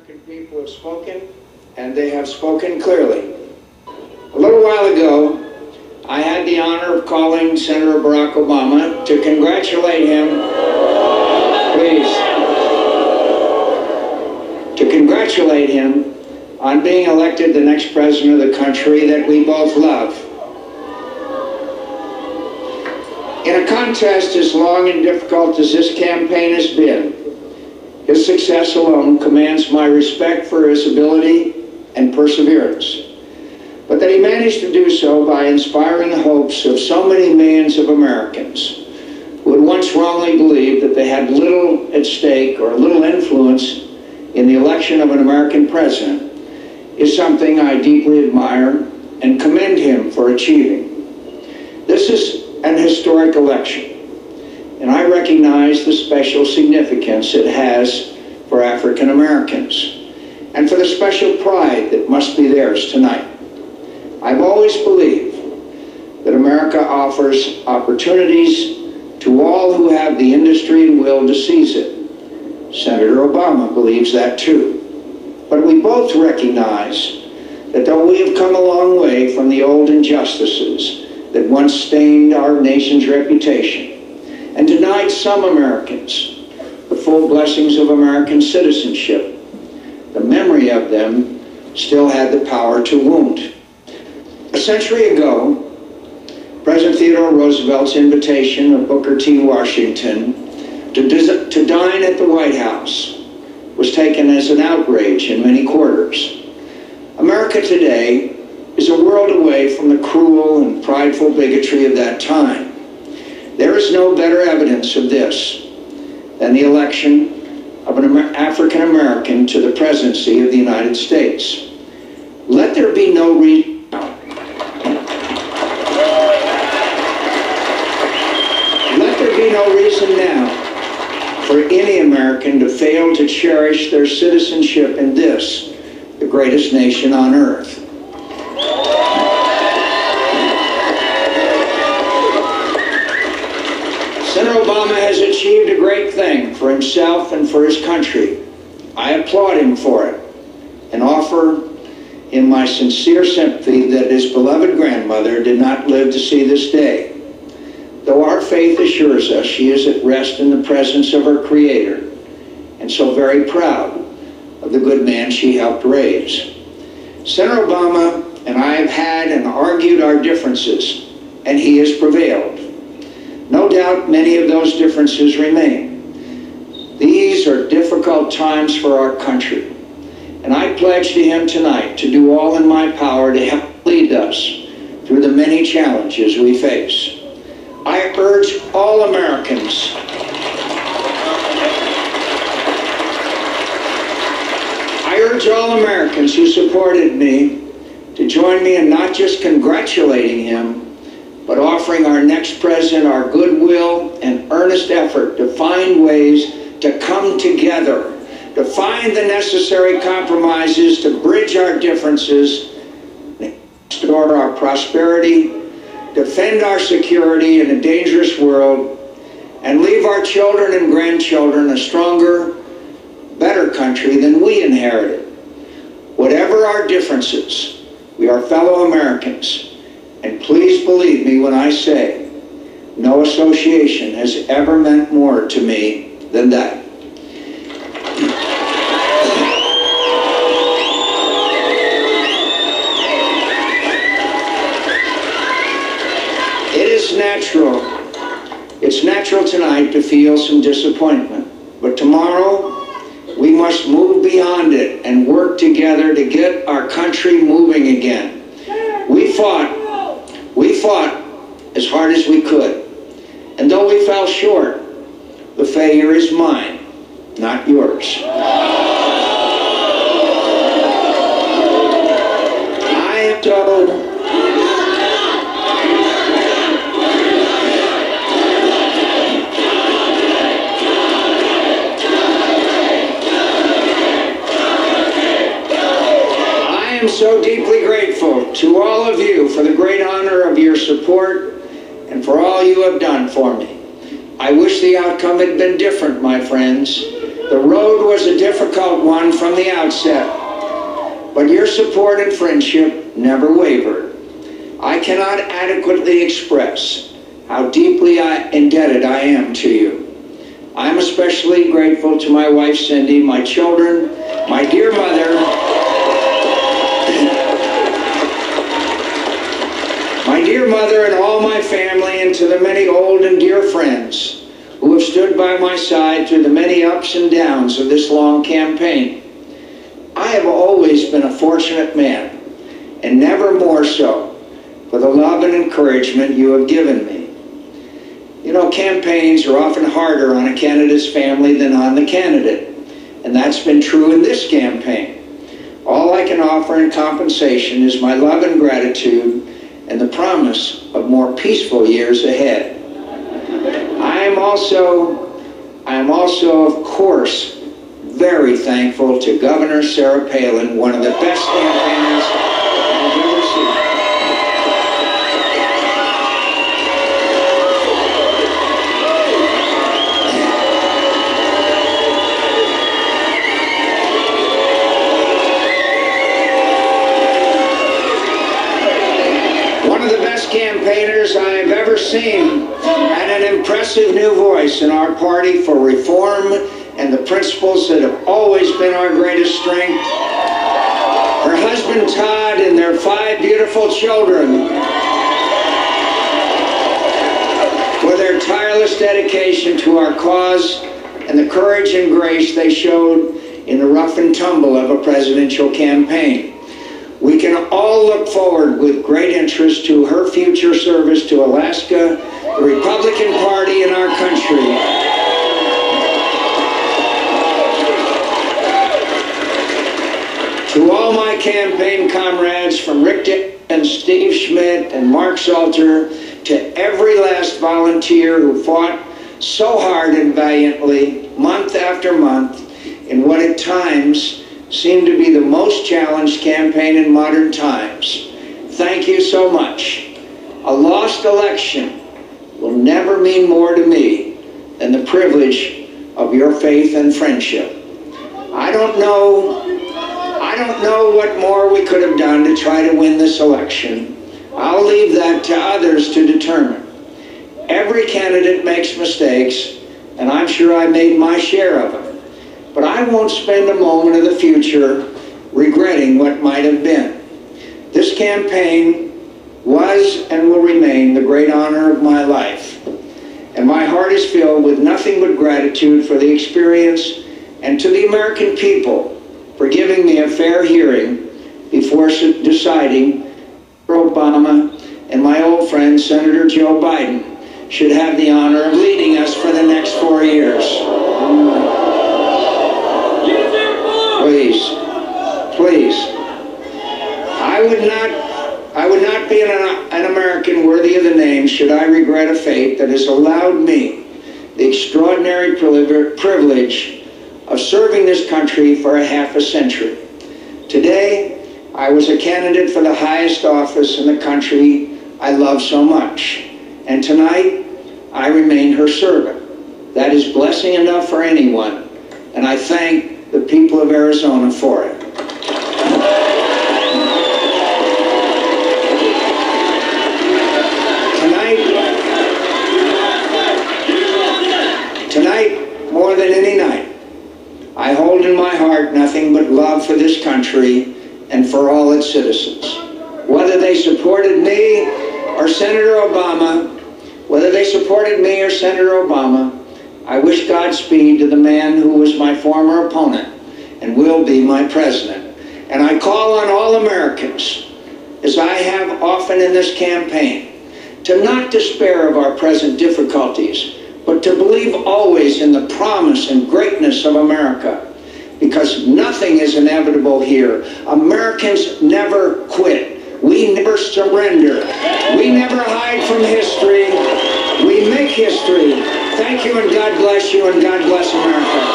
American people have spoken, and they have spoken clearly. A little while ago, I had the honor of calling Senator Barack Obama to congratulate him, to congratulate him on being elected the next president of the country that we both love. In a contest as long and difficult as this campaign has been, his success alone commands my respect for his ability and perseverance. But that he managed to do so by inspiring the hopes of so many millions of Americans who had once wrongly believed that they had little at stake or little influence in the election of an American president is something I deeply admire and commend him for achieving. This is an historic election, and I recognize the special significance it has for African Americans and for the special pride that must be theirs tonight. I've always believed that America offers opportunities to all who have the industry and will to seize it. Senator Obama believes that too. But we both recognize that though we have come a long way from the old injustices that once stained our nation's reputation and denied some Americans the full blessings of American citizenship, the memory of them still had the power to wound. A century ago, President Theodore Roosevelt's invitation of Booker T. Washington to dine at the White House was taken as an outrage in many quarters. America today is a world away from the cruel and prideful bigotry of that time. There is no better evidence of this than the election of an African American to the presidency of the United States. Let there be no reason now. Let there be no reason now for any American to fail to cherish their citizenship in this, the greatest nation on earth. Senator Obama has achieved a great thing for himself and for his country. I applaud him for it and offer him my sincere sympathy that his beloved grandmother did not live to see this day. Though our faith assures us she is at rest in the presence of her Creator, and so very proud of the good man she helped raise. Senator Obama and I have had and argued our differences, and he has prevailed. No doubt many of those differences remain. These are difficult times for our country, and I pledge to him tonight to do all in my power to help lead us through the many challenges we face. I urge all Americans who supported me to join me in not just congratulating him, but offering our next president our goodwill and earnest effort to find ways to come together, to find the necessary compromises to bridge our differences, restore our prosperity, defend our security in a dangerous world, and leave our children and grandchildren a stronger, better country than we inherited. Whatever our differences, we are fellow Americans. And please believe me when I say, no association has ever meant more to me than that. It is natural. It's natural tonight to feel some disappointment. But tomorrow, we must move beyond it and work together to get our country moving again. We fought as hard as we could. And though we fell short, the failure is mine, not yours. I am so deeply grateful to all of you for the great honor of your support and for all you have done for me. I wish the outcome had been different, my friends, The road was a difficult one from the outset, but your support and friendship never wavered. I cannot adequately express how deeply indebted I am to you. I'm especially grateful to my wife, Cindy, my children, my dear mother, and all my family, and to the many old and dear friends who have stood by my side through the many ups and downs of this long campaign. I have always been a fortunate man, and never more so for the love and encouragement you have given me. You know, campaigns are often harder on a candidate's family than on the candidate, and that's been true in this campaign. All I can offer in compensation is my love and gratitude and the promise of more peaceful years ahead. I am also, of course, very thankful to Governor Sarah Palin, one of the best campaigners I've ever seen. One of the best campaigners I have ever seen, and an impressive new voice in our party for reform and the principles that have always been our greatest strength. Her husband Todd and their 5 beautiful children, for their tireless dedication to our cause and the courage and grace they showed in the rough and tumble of a presidential campaign. We can all look forward with great interest to her future service to Alaska, the Republican Party, in our country. To all my campaign comrades, from Rick and Steve Schmidt and Mark Salter, to every last volunteer who fought so hard and valiantly, month after month, in what at times seemed to be the most challenged campaign in modern times. Thank you so much. A lost election will never mean more to me than the privilege of your faith and friendship. I don't know what more we could have done to try to win this election. I'll leave that to others to determine. Every candidate makes mistakes, and I'm sure I made my share of them. But I won't spend a moment of the future regretting what might have been. This campaign was and will remain the great honor of my life. And my heart is filled with nothing but gratitude for the experience, and to the American people for giving me a fair hearing before deciding Obama and my old friend Senator Joe Biden should have the honor of leading us for the next 4 years. Please. I would not be an American worthy of the name should I regret a fate that has allowed me the extraordinary privilege of serving this country for a half a century. Today, I was a candidate for the highest office in the country I love so much. And tonight, I remain her servant. That is blessing enough for anyone, and I thank the people of Arizona for it. Tonight, more than any night, I hold in my heart nothing but love for this country and for all its citizens. Whether they supported me or Senator Obama, I wish Godspeed to the man who was my former opponent and will be my president. And I call on all Americans, as I have often in this campaign, to not despair of our present difficulties, but to believe always in the promise and greatness of America, because nothing is inevitable here. Americans never quit. We never surrender. We never hide from history. We make history. Thank you, and God bless you, and God bless America.